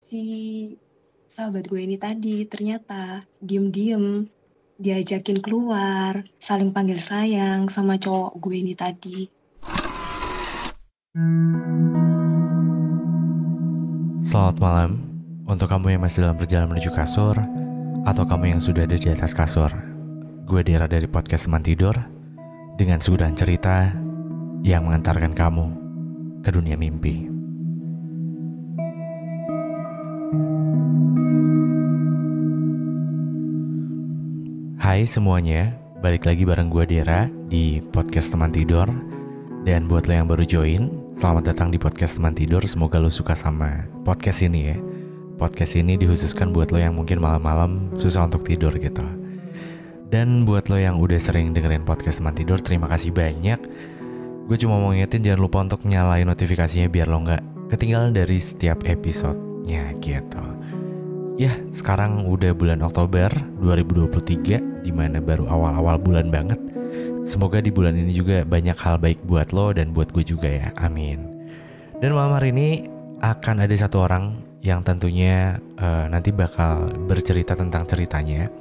Si sahabat gue ini tadi ternyata diem-diem diajakin keluar, saling panggil sayang sama cowok gue ini tadi. Selamat malam untuk kamu yang masih dalam perjalanan menuju kasur atau kamu yang sudah ada di atas kasur. Gue Dera dari podcast Teman Tidur dengan suguhan cerita yang mengantarkan kamu ke dunia mimpi. Hai semuanya, balik lagi bareng gue Dera di podcast Teman Tidur. Dan buat lo yang baru join, selamat datang di podcast Teman Tidur. Semoga lo suka sama podcast ini ya. Podcast ini dikhususkan buat lo yang mungkin malam-malam susah untuk tidur gitu. Dan buat lo yang udah sering dengerin podcast Teman Tidur, terima kasih banyak. Gue cuma mau ngingetin jangan lupa untuk nyalain notifikasinya biar lo gak ketinggalan dari setiap episodenya gitu. Ya, sekarang udah bulan Oktober 2023, dimana baru awal-awal bulan banget. Semoga di bulan ini juga banyak hal baik buat lo dan buat gue juga ya, amin. Dan malam hari ini akan ada satu orang yang tentunya nanti bakal bercerita tentang ceritanya.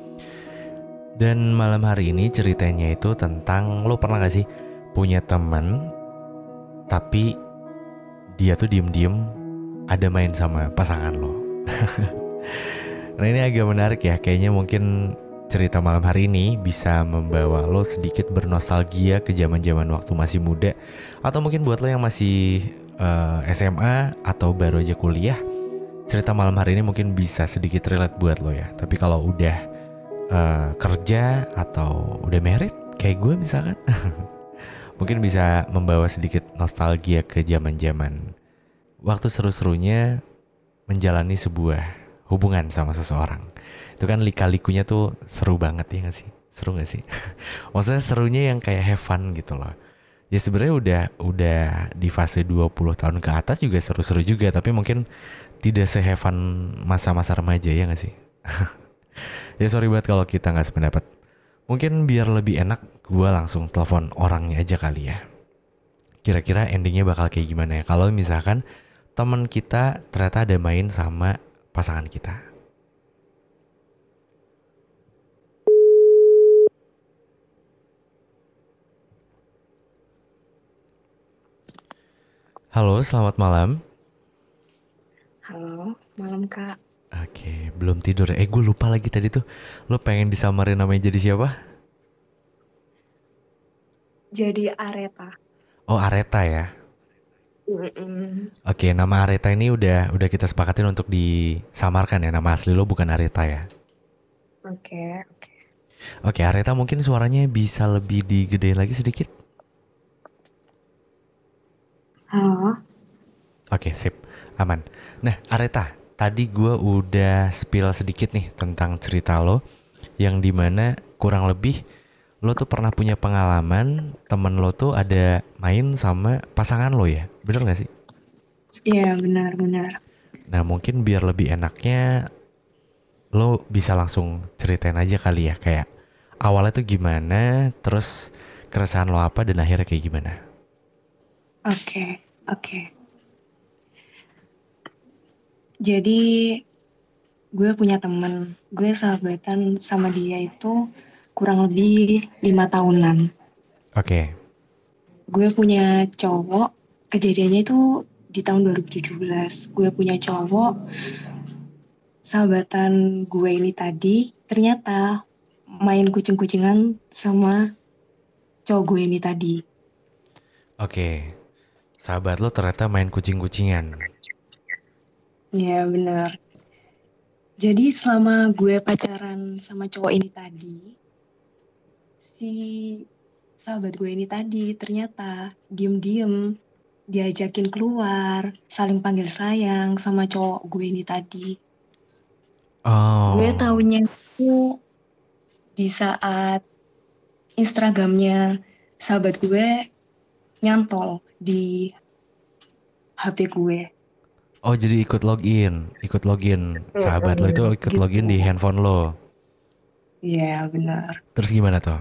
Dan malam hari ini ceritanya itu tentang, lo pernah gak sih punya temen tapi dia tuh diem-diem ada main sama pasangan lo. Nah ini agak menarik ya, kayaknya mungkin cerita malam hari ini bisa membawa lo sedikit bernostalgia ke zaman-zaman waktu masih muda. Atau mungkin buat lo yang masih SMA atau baru aja kuliah, cerita malam hari ini mungkin bisa sedikit relate buat lo ya. Tapi kalau udah kerja atau udah married kayak gue misalkan mungkin bisa membawa sedikit nostalgia ke zaman-zaman waktu seru-serunya menjalani sebuah hubungan sama seseorang. Itu kan lika-likunya tuh seru banget ya gak sih? Seru gak sih? Maksudnya serunya yang kayak have fun gitu loh. Ya sebenarnya udah di fase 20 tahun ke atas juga seru-seru juga, tapi mungkin tidak se-have fun masa-masa remaja ya gak sih? Ya sorry banget kalau kita gak sependapat. Mungkin biar lebih enak gue langsung telepon orangnya aja kali ya. Kira-kira endingnya bakal kayak gimana ya kalau misalkan teman kita ternyata ada main sama pasangan kita. Halo, selamat malam. Halo, malam Kak. Oke, belum tidur ya? Gue lupa lagi tadi tuh. Lo pengen disamarin namanya jadi siapa? Jadi Areta. Oh, Areta ya. Mm-mm. Oke, nama Areta ini udah kita sepakatin untuk disamarkan ya. Nama asli lo bukan Areta ya. Oke, oke. Oke, Areta mungkin suaranya bisa lebih digedein lagi sedikit. Halo. Oke, sip. Aman. Nah, Areta, tadi gue udah spill sedikit nih tentang cerita lo, yang dimana kurang lebih lo tuh pernah punya pengalaman temen lo tuh ada main sama pasangan lo ya, bener gak sih? Iya, benar-benar. Nah mungkin biar lebih enaknya lo bisa langsung ceritain aja kali ya, kayak awalnya tuh gimana, terus keresahan lo apa, dan akhirnya kayak gimana. Oke, oke. Jadi gue punya temen, gue sahabatan sama dia itu kurang lebih 5 tahunan. Oke. Gue punya cowok, kejadiannya itu di tahun 2017. Gue punya cowok, sahabatan gue ini tadi ternyata main kucing-kucingan sama cowok gue ini tadi. Oke, sahabat lo ternyata main kucing-kucingan. Iya benar. Jadi selama gue pacaran sama cowok ini tadi, si sahabat gue ini tadi ternyata diem-diem diajakin keluar, saling panggil sayang sama cowok gue ini tadi. Gue Oh, taunya itu di saat Instagramnya sahabat gue nyantol di HP gue. oh jadi ikut login. Sahabat lo itu ikut Gitu. login di handphone lo. Iya benar. Terus gimana tuh?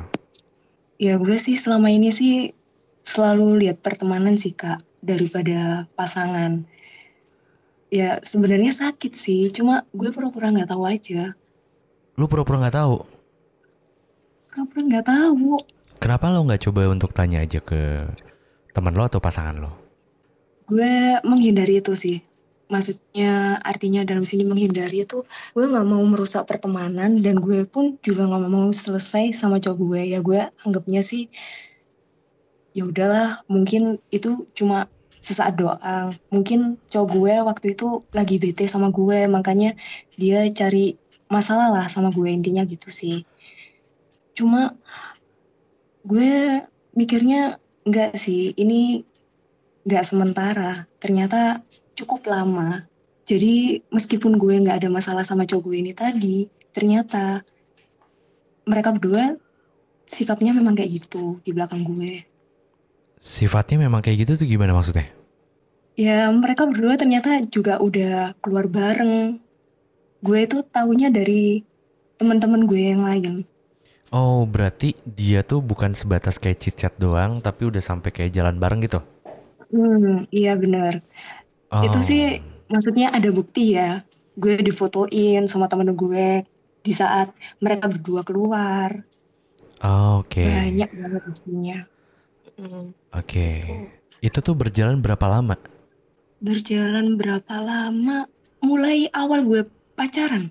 Ya gue sih selama ini sih selalu lihat pertemanan sih Kak daripada pasangan. Ya sebenarnya sakit sih, cuma gue pura-pura nggak tahu aja. Lu pura-pura nggak tahu. Pura-pura nggak tahu. Kenapa lo nggak coba untuk tanya aja ke teman lo atau pasangan lo? Gue menghindari itu sih. Maksudnya artinya dalam sini menghindari itu gue nggak mau merusak pertemanan dan gue pun juga nggak mau selesai sama cowok gue. Ya gue anggapnya sih ya udahlah, mungkin itu cuma sesaat doang. Mungkin cowok gue waktu itu lagi bete sama gue, makanya dia cari masalah lah sama gue, intinya gitu sih. Cuma gue mikirnya enggak sih, ini enggak sementara. Ternyata cukup lama. Jadi meskipun gue nggak ada masalah sama cowok gue ini tadi, ternyata mereka berdua sikapnya memang kayak gitu di belakang gue. Sifatnya memang kayak gitu tuh gimana maksudnya? Ya, mereka berdua ternyata juga udah keluar bareng. Gue itu taunya dari teman-teman gue yang lain. Oh, berarti dia tuh bukan sebatas kayak chit-chat doang, tapi udah sampai kayak jalan bareng gitu. Iya bener. Itu sih Oh, maksudnya ada bukti ya. Gue difotoin sama temen gue di saat mereka berdua keluar. oke, Banyak banget buktinya. Hmm, oke. Tuh. Itu tuh berjalan berapa lama? Berjalan berapa lama? Mulai awal gue pacaran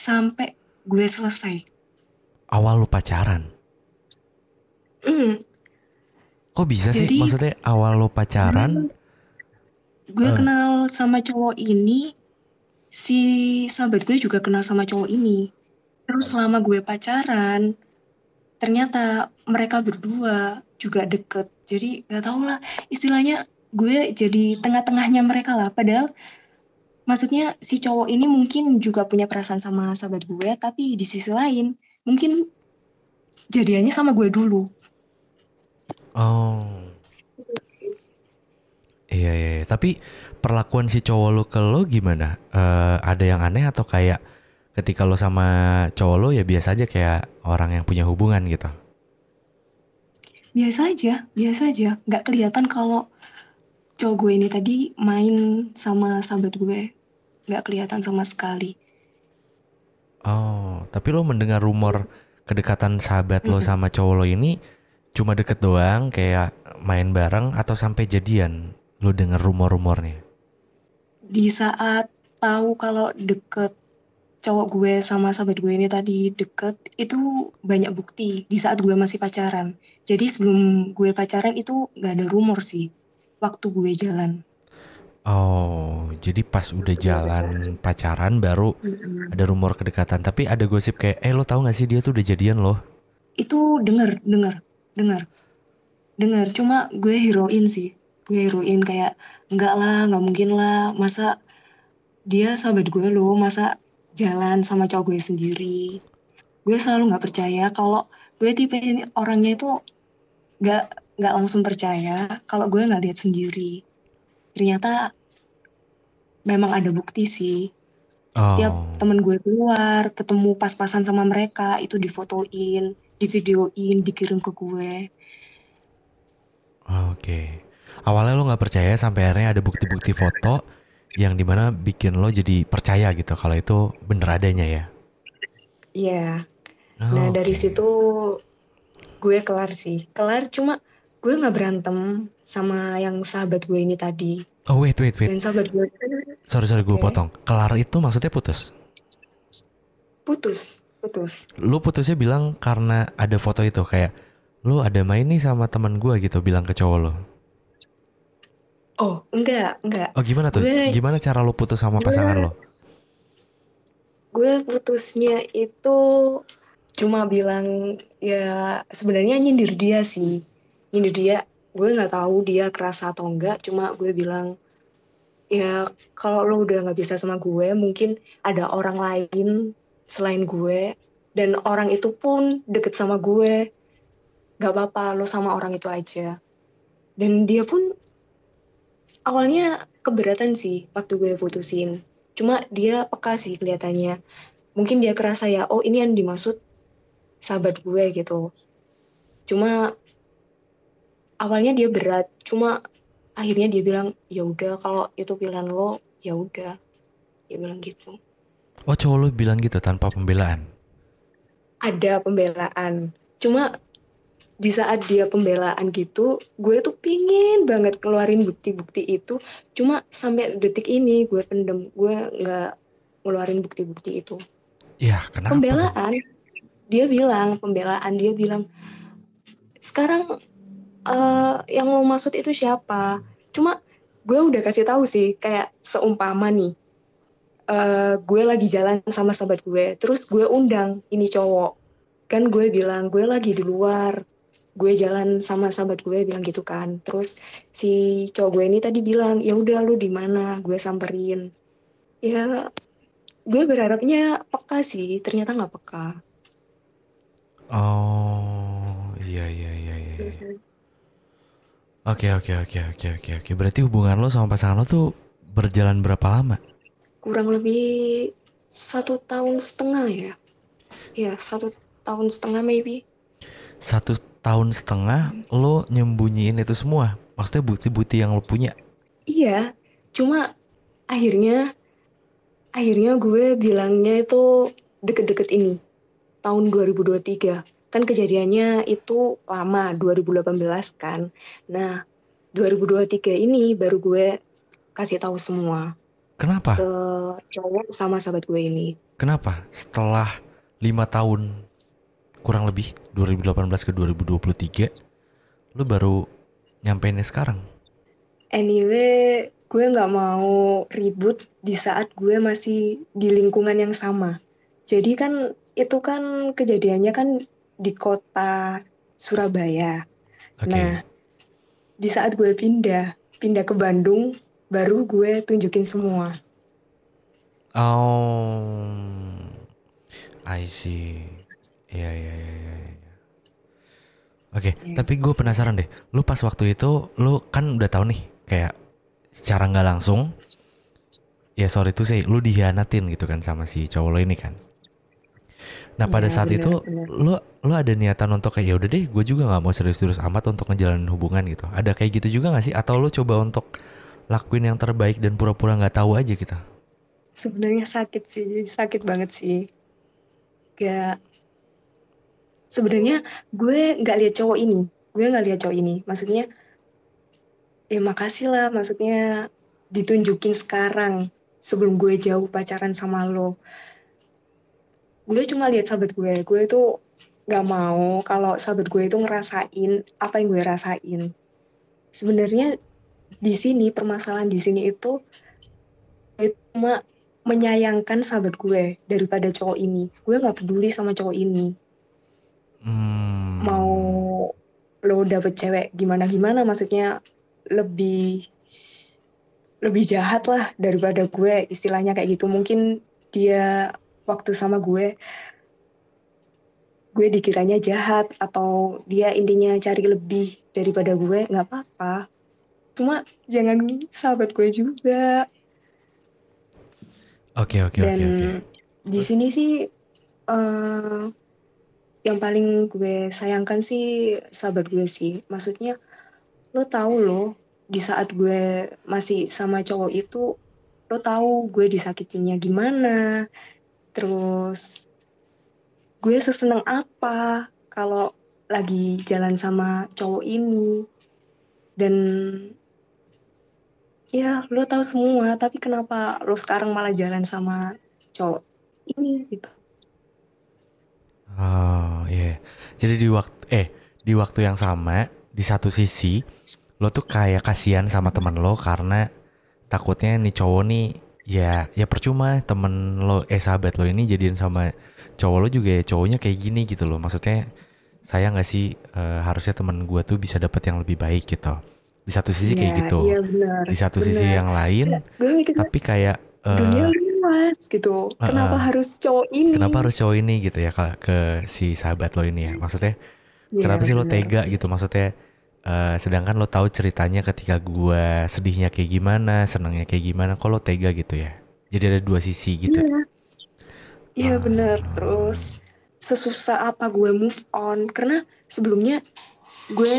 sampai gue selesai. Awal lu pacaran? Hmm, Kok bisa sih? Jadi Maksudnya awal lu pacaran? gue Eh, kenal sama cowok ini, si sahabat gue juga kenal sama cowok ini. Terus selama gue pacaran, ternyata mereka berdua juga deket. Jadi gak tau lah, istilahnya gue jadi tengah-tengahnya mereka lah. Padahal maksudnya si cowok ini mungkin juga punya perasaan sama sahabat gue, tapi di sisi lain mungkin jadiannya sama gue dulu. oh, iya, iya, iya. Tapi perlakuan si cowok lu ke lo gimana? Ada yang aneh atau kayak ketika lo sama cowok lo ya biasa aja kayak orang yang punya hubungan gitu? Biasa aja, biasa aja. Gak kelihatan kalau cowok gue ini tadi main sama sahabat gue. Gak kelihatan sama sekali. Oh, tapi lo mendengar rumor kedekatan sahabat lo Mm-mm. sama cowok lo ini cuma deket doang, kayak main bareng atau sampai jadian? Lo denger rumor-rumornya? Di saat tahu kalau deket cowok gue sama sahabat gue ini tadi deket, itu banyak bukti di saat gue masih pacaran. Jadi sebelum gue pacaran itu gak ada rumor sih waktu gue jalan. Oh, jadi pas udah Waktu gue pacaran. jalan pacaran baru ada Mm-mm. rumor kedekatan. Tapi ada gosip kayak, lo tahu gak sih dia tuh udah jadian loh? Itu denger, denger, denger, denger. Cuma gue heroin sih. Gue heroin kayak, enggak lah, nggak mungkin lah. Masa dia sahabat gue loh, masa jalan sama cowok gue sendiri. Gue selalu nggak percaya kalau gue tipe ini orangnya itu nggak nggak langsung percaya kalau gue nggak lihat sendiri. Ternyata memang ada bukti sih. Setiap Oh, temen gue keluar, ketemu pas-pasan sama mereka, itu difotoin, divideoin, dikirim ke gue. oke. Awalnya lo nggak percaya sampai akhirnya ada bukti-bukti foto yang dimana bikin lo jadi percaya gitu kalau itu bener adanya ya. Iya. Nah dari Oke. situ gue kelar sih. Kelar cuma gue nggak berantem sama yang sahabat gue ini tadi. Oh, wait, wait, wait. Dan sahabat gue, Sorry, sorry, gue oke, potong. Kelar itu maksudnya putus. putus, putus. Lu putusnya bilang karena ada foto itu, kayak lu ada main nih sama teman gue gitu, bilang ke cowok lo. Oh, enggak, enggak. Oh, gimana tuh? Gue Gimana cara lu putus sama pasangan gue lo? gue putusnya itu cuma bilang ya sebenarnya nyindir dia sih. Nyindir dia. Gue nggak tahu dia kerasa atau enggak. Cuma gue bilang ya kalau lo udah nggak bisa sama gue, mungkin ada orang lain selain gue. Dan orang itu pun deket sama gue. Gak apa-apa, lo sama orang itu aja. Dan dia pun awalnya keberatan sih waktu gue putusin. Cuma dia peka sih kelihatannya. Mungkin dia kerasa ya, oh ini yang dimaksud sahabat gue gitu. Cuma awalnya dia berat, cuma akhirnya dia bilang ya udah kalau itu pilihan lo, ya udah, dia bilang gitu. Oh, cowok lo bilang gitu tanpa pembelaan? Ada pembelaan, cuma di saat dia pembelaan gitu, gue tuh pingin banget keluarin bukti-bukti itu. Cuma sampai detik ini gue pendem, gue nggak ngeluarin bukti-bukti itu. Ya, kenapa tuh? Pembelaan, pembelaan dia bilang, sekarang yang lo maksud itu siapa? Cuma gue udah kasih tahu sih, kayak seumpama nih, gue lagi jalan sama sahabat gue, terus gue undang ini cowok, kan gue bilang gue lagi di luar, gue jalan sama sahabat gue bilang gitu kan. Terus si cowok gue ini tadi bilang, ya udah lu di mana, gue samperin. Ya gue berharapnya peka sih, ternyata nggak peka. Oh, iya iya iya iya. Terus, Iya. Oke oke oke oke oke oke. Berarti hubungan lo sama pasangan lo tuh berjalan berapa lama? kurang lebih 1,5 tahun ya. Ya 1,5 tahun maybe. 1 tahun setengah lo nyembunyiin itu semua? Maksudnya bukti-bukti yang lo punya? Iya, cuma akhirnya akhirnya gue bilangnya itu deket-deket ini, tahun 2023. Kan kejadiannya itu lama, 2018 kan. Nah, 2023 ini baru gue kasih tahu semua ke Kenapa? cowok sama sahabat gue ini. Kenapa? Setelah 5 tahun kurang lebih 2018 ke 2023 lo baru nyampeinnya sekarang? Anyway, gue nggak mau ribut di saat gue masih di lingkungan yang sama. Jadi kan itu kan kejadiannya kan di kota Surabaya. Oke. Nah, di saat gue pindah ke Bandung, baru gue tunjukin semua. Oh, I see. Iya iya iya iya. Iya. Oke, Ya, tapi gue penasaran deh. Lu pas waktu itu, lu kan udah tahu nih, kayak secara nggak langsung, ya sorry tuh sih, lu dihianatin gitu kan sama si cowok lo ini kan. Nah pada ya saat itu, benar-benar. lu ada niatan untuk kayak ya udah deh, gue juga nggak mau serius-serius amat untuk ngejalanin hubungan gitu. Ada kayak gitu juga nggak sih? Atau lu coba untuk lakuin yang terbaik dan pura-pura nggak tahu aja kita? Sebenarnya sakit sih, sakit banget sih. Gak, sebenarnya gue nggak lihat cowok ini, Maksudnya, ya makasih lah, maksudnya ditunjukin sekarang sebelum gue jauh pacaran sama lo. Gue cuma lihat sahabat gue tuh nggak mau kalau sahabat gue itu ngerasain apa yang gue rasain. Sebenarnya di sini permasalahan di sini itu gue cuma menyayangkan sahabat gue daripada cowok ini. Gue nggak peduli sama cowok ini. Mau Hmm, lo dapet cewek gimana gimana, maksudnya lebih lebih jahat lah daripada gue, istilahnya kayak gitu. Mungkin dia waktu sama gue dikiranya jahat atau dia intinya cari lebih daripada gue, nggak apa-apa. Cuma jangan sahabat gue juga. oke oke Dan oke oke. di Terus? sini sih eh, yang paling gue sayangkan sih sahabat gue sih. Maksudnya lo tahu loh, di saat gue masih sama cowok itu, lo tahu gue disakitinya gimana. Terus gue seseneng apa kalau lagi jalan sama cowok ini. Dan ya lo tahu semua, tapi kenapa lo sekarang malah jalan sama cowok ini gitu. Oh iya. Jadi di waktu yang sama di satu sisi lo tuh kayak kasihan sama teman lo karena takutnya nih cowok nih ya ya percuma temen lo sahabat lo ini jadian sama cowok lo juga ya cowoknya kayak gini gitu loh. Maksudnya saya nggak sih harusnya temen gue tuh bisa dapet yang lebih baik gitu. Di satu sisi Iya, kayak gitu. iya benar, Di satu sisi benar. yang lain Kayak gue mikirnya tapi kayak dunia luas gitu. eh, Kenapa eh, harus cowok ini? kenapa harus cowok ini gitu ya ke si sahabat lo ini ya. Maksudnya Iya kenapa sih lo benar. tega gitu maksudnya sedangkan lo tahu ceritanya ketika gua sedihnya kayak gimana, senangnya kayak gimana, kok lo tega gitu ya. Jadi ada dua sisi gitu. Iya, iya benar. Terus Ah. sesusah apa gue move on? Karena sebelumnya gue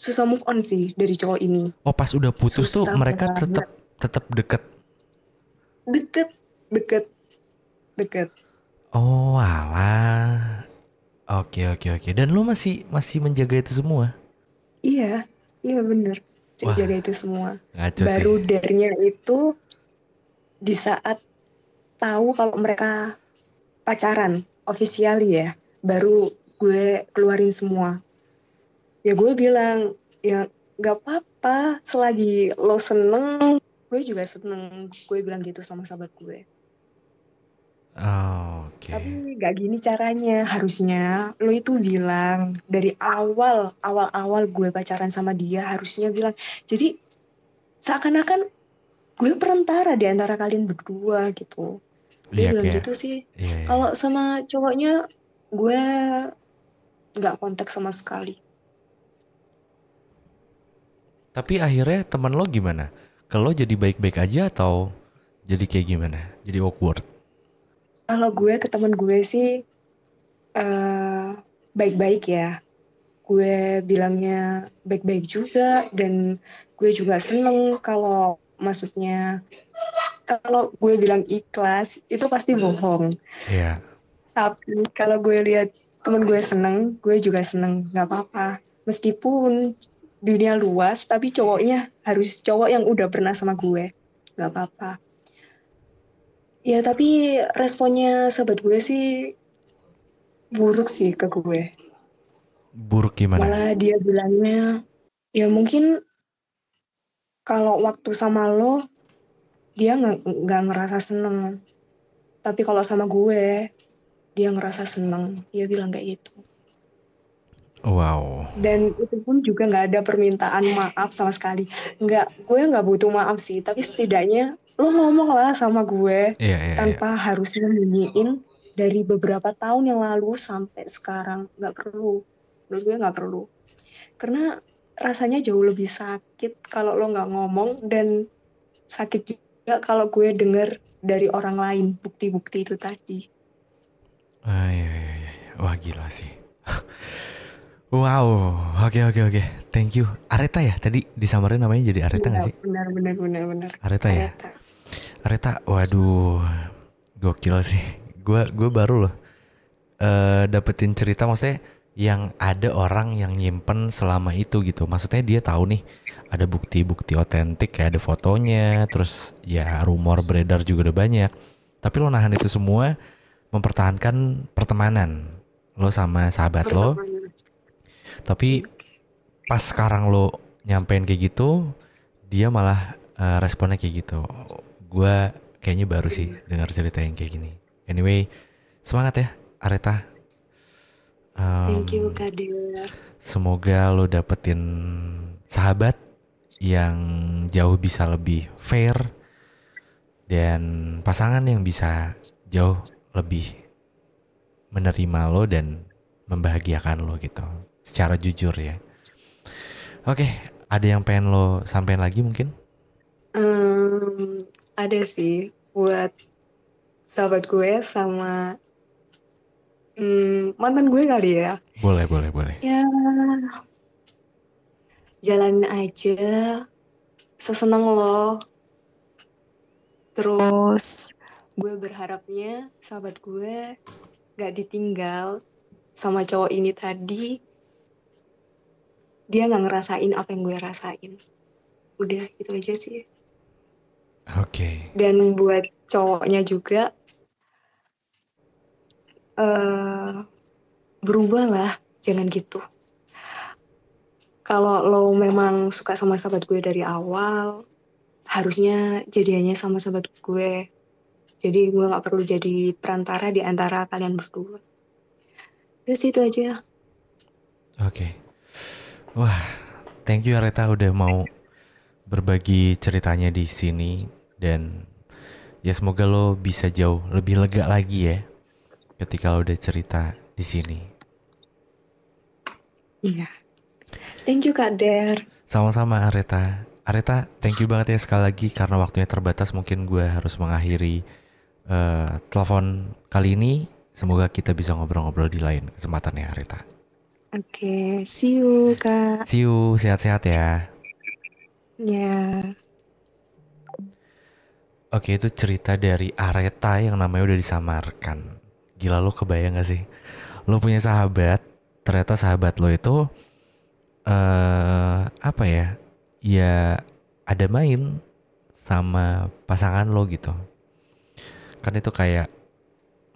susah move on sih dari cowok ini. Oh pas udah putus tuh Susah mereka tetap banget. tetap deket. Deket, deket, deket. Oh alah. Oke. Dan lu masih menjaga itu semua? Iya, iya bener. Wah, Jaga itu semua. ngaco sih. Baru dare-nya itu di saat tahu kalau mereka pacaran, official ya. Baru gue keluarin semua. Ya gue bilang, ya gak apa-apa. Selagi lo seneng, gue juga seneng. Gue bilang gitu sama sahabat gue. Oh, Tapi oke. gak gini caranya. Harusnya lo itu bilang dari awal gue pacaran sama dia, harusnya bilang. Jadi seakan-akan gue perantara di antara kalian berdua gitu. Dia Iya bilang kayak gitu sih. iya, iya. Kalau sama cowoknya, gue nggak kontak sama sekali. Tapi akhirnya teman lo gimana? Kalau jadi baik-baik aja atau jadi kayak gimana? Jadi awkward. Kalau gue ke temen gue sih eh, baik-baik ya. Gue bilangnya baik-baik juga dan gue juga seneng kalau maksudnya kalau gue bilang ikhlas itu pasti bohong. Iya. Tapi kalau gue lihat temen gue seneng, gue juga seneng. Nggak apa-apa. Meskipun dunia luas, tapi cowoknya harus cowok yang udah pernah sama gue. Nggak apa-apa. Ya tapi responnya sahabat gue sih buruk sih ke gue. Buruk gimana? Malah dia bilangnya, ya mungkin kalau waktu sama lo, dia nggak ngerasa seneng. Tapi kalau sama gue, dia ngerasa seneng. Dia bilang kayak gitu. Wow. Dan itu pun juga nggak ada permintaan maaf sama sekali. Gue nggak butuh maaf sih. Tapi setidaknya lo ngomong lah sama gue Iya. tanpa harus nyembunyiin dari beberapa tahun yang lalu sampai sekarang. Nggak perlu. Menurut gue nggak perlu. Karena rasanya jauh lebih sakit kalau lo nggak ngomong dan sakit juga kalau gue denger dari orang lain bukti-bukti itu tadi. Iya. Wah gila sih. Wow. Oke. Thank you. Areta ya? Tadi disamarin namanya jadi Areta Iya, gak sih? benar. Areta ya? Areta. Areta, waduh. Gokil sih. Gue baru loh dapetin cerita maksudnya yang ada orang yang nyimpen selama itu gitu. Maksudnya dia tahu nih ada bukti-bukti otentik kayak ada fotonya, terus ya rumor beredar juga udah banyak. Tapi lo nahan itu semua mempertahankan pertemanan lo sama sahabat lo. Pertemanan. Tapi pas sekarang lo nyampein kayak gitu, dia malah responnya kayak gitu. Gue kayaknya baru sih dengar cerita yang kayak gini. Anyway, semangat ya Areta. Thank you, Um, Kadir. Semoga lo dapetin sahabat yang jauh bisa lebih fair dan pasangan yang bisa jauh lebih menerima lo dan membahagiakan lo gitu. Secara jujur ya. Oke, ada yang pengen lo sampein lagi mungkin? Em, ada sih buat sahabat gue sama mantan gue kali ya. Boleh. Ya, jalanin aja seseneng lo. Terus gue berharapnya sahabat gue gak ditinggal sama cowok ini tadi. Dia gak ngerasain apa yang gue rasain. Udah, itu aja sih. Oke. Dan buat cowoknya juga, eh berubah lah. Jangan gitu. Kalau lo memang suka sama sahabat gue dari awal, harusnya jadiannya sama sahabat gue. Jadi gue gak perlu jadi perantara di antara kalian berdua. Udah sih itu aja. Oke. Wah, thank you Areta udah mau berbagi ceritanya di sini dan ya semoga lo bisa jauh lebih lega lagi ya ketika lo udah cerita di sini. Iya. Thank you Kak Der. Sama-sama Areta. Areta, thank you banget ya sekali lagi karena waktunya terbatas mungkin gue harus mengakhiri telepon kali ini. Semoga kita bisa ngobrol-ngobrol di lain kesempatan ya Areta. Oke, see you Kak. See you, sehat-sehat ya. Ya. Oke, itu cerita dari Areta yang namanya udah disamarkan. Gila, lo kebayang gak sih? Lo punya sahabat, ternyata sahabat lo itu apa ya? Ya ada main sama pasangan lo gitu. Kan itu kayak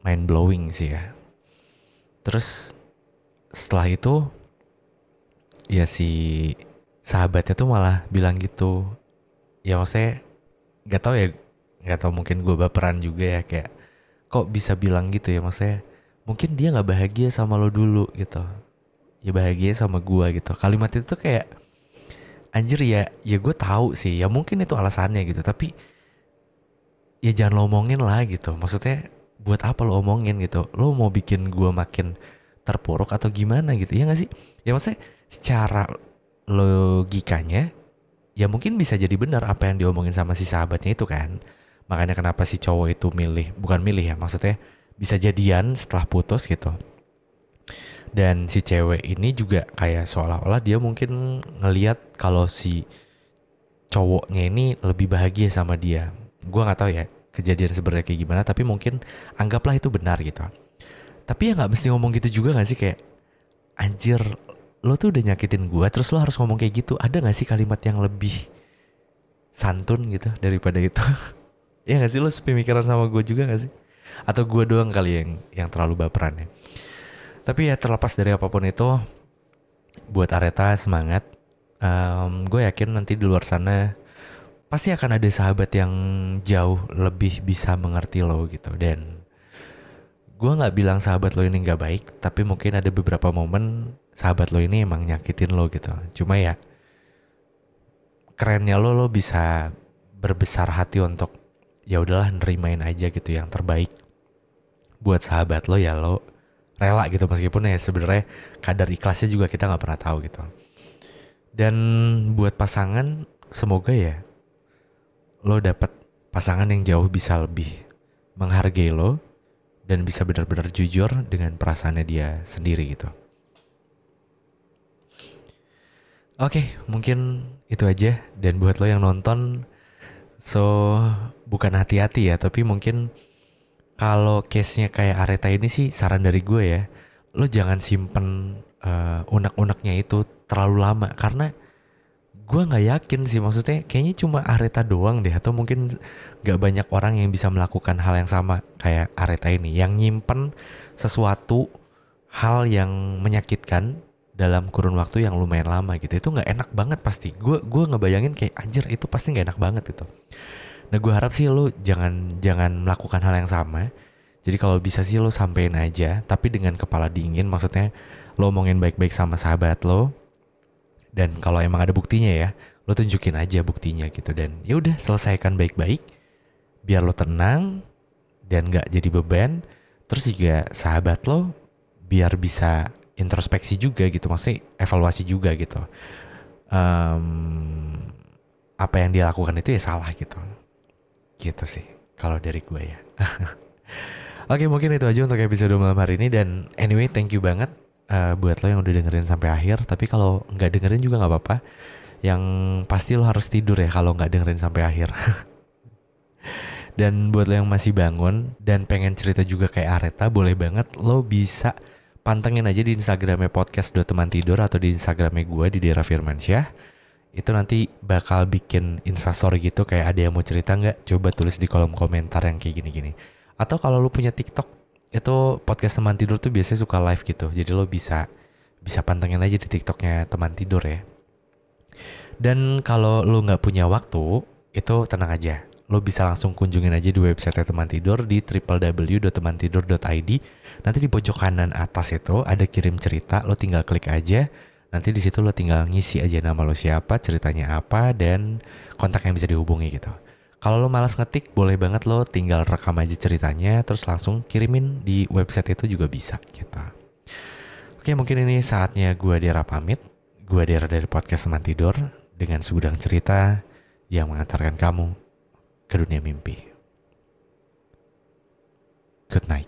mind blowing sih ya. Terus setelah itu ya si sahabatnya tuh malah bilang gitu. Ya maksudnya nggak tahu ya, nggak tahu, mungkin gue baperan juga ya, kayak kok bisa bilang gitu ya, maksudnya mungkin dia nggak bahagia sama lo dulu gitu, ya bahagia sama gue gitu. Kalimat itu tuh kayak anjir, ya ya gue tahu sih ya mungkin itu alasannya gitu, tapi ya jangan lo omongin lah gitu. Maksudnya buat apa lo omongin gitu, lo mau bikin gue makin terpuruk atau gimana gitu ya nggak sih? Ya maksudnya secara logikanya ya mungkin bisa jadi benar apa yang diomongin sama si sahabatnya itu kan. Makanya kenapa si cowok itu milih, bukan milih ya, maksudnya bisa jadian setelah putus gitu. Dan si cewek ini juga kayak seolah-olah dia mungkin ngelihat kalau si cowoknya ini lebih bahagia sama dia. Gua nggak tahu ya kejadian sebenarnya kayak gimana, tapi mungkin anggaplah itu benar gitu. Tapi ya nggak mesti ngomong gitu juga nggak sih, kayak anjir, lo tuh udah nyakitin gua terus lo harus ngomong kayak gitu. Ada nggak sih kalimat yang lebih santun gitu daripada itu? Ya nggak sih, lo sepemikiran sama gue juga nggak sih? Atau gue doang kali yang terlalu baperan ya? Tapi ya terlepas dari apapun itu, buat Areta semangat. Gue yakin nanti di luar sana pasti akan ada sahabat yang jauh lebih bisa mengerti lo gitu. Dan gue nggak bilang sahabat lo ini nggak baik, tapi mungkin ada beberapa momen sahabat lo ini emang nyakitin lo gitu. Cuma ya kerennya lo bisa berbesar hati untuk ya udahlah nerimain aja gitu yang terbaik buat sahabat lo, ya lo rela gitu, meskipun ya sebenarnya kadar ikhlasnya juga kita nggak pernah tahu gitu. Dan buat pasangan, semoga ya lo dapet pasangan yang jauh bisa lebih menghargai lo dan bisa benar-benar jujur dengan perasaannya dia sendiri gitu. Oke, mungkin itu aja. Dan buat lo yang nonton, so bukan hati-hati ya, tapi mungkin kalau case-nya kayak Areta ini sih saran dari gue ya, lo jangan simpen unek-uneknya itu terlalu lama, karena gue nggak yakin sih, maksudnya kayaknya cuma Areta doang deh, atau mungkin nggak banyak orang yang bisa melakukan hal yang sama kayak Areta ini, yang nyimpen sesuatu hal yang menyakitkan dalam kurun waktu yang lumayan lama gitu. Itu nggak enak banget pasti. Gue ngebayangin kayak anjir, itu pasti nggak enak banget gitu. Nah gue harap sih lo jangan melakukan hal yang sama. Jadi kalau bisa sih lo sampein aja, tapi dengan kepala dingin. Maksudnya lo omongin baik-baik sama sahabat lo. Dan kalau emang ada buktinya ya, lo tunjukin aja buktinya gitu. Dan ya udah, selesaikan baik-baik, biar lo tenang dan nggak jadi beban. Terus juga sahabat lo biar bisa introspeksi juga gitu, maksudnya evaluasi juga gitu. Apa yang dia lakukan itu ya salah gitu. Gitu sih kalau dari gue ya. Oke, mungkin itu aja untuk episode malam hari ini. Dan anyway, thank you banget buat lo yang udah dengerin sampai akhir. Tapi kalau nggak dengerin juga nggak apa-apa. Yang pasti lo harus tidur ya kalau nggak dengerin sampai akhir. Dan buat lo yang masih bangun dan pengen cerita juga kayak Areta, boleh banget lo bisa pantengin aja di Instagramnya podcast.temantidur atau di Instagramnya gue di Dera Firmansyah. Itu nanti bakal bikin instastory gitu, kayak ada yang mau cerita nggak, coba tulis di kolom komentar yang kayak gini-gini. Atau kalau lo punya TikTok, itu podcast teman tidur tuh biasanya suka live gitu, jadi lo bisa pantengin aja di TikToknya teman tidur ya. Dan kalau lo nggak punya waktu, itu tenang aja, lo bisa langsung kunjungin aja di website teman tidur di www.temantidur.id. Nanti di pojok kanan atas itu ada kirim cerita, lo tinggal klik aja. Nanti di situ lo tinggal ngisi aja nama lo siapa, ceritanya apa, dan kontak yang bisa dihubungi gitu. Kalau lo malas ngetik, boleh banget lo tinggal rekam aja ceritanya, terus langsung kirimin di website itu juga bisa gitu. Oke, mungkin ini saatnya gue Dera pamit. Gue Dera dari podcast Teman Tidur dengan segudang cerita yang mengantarkan kamu ke dunia mimpi. Good night.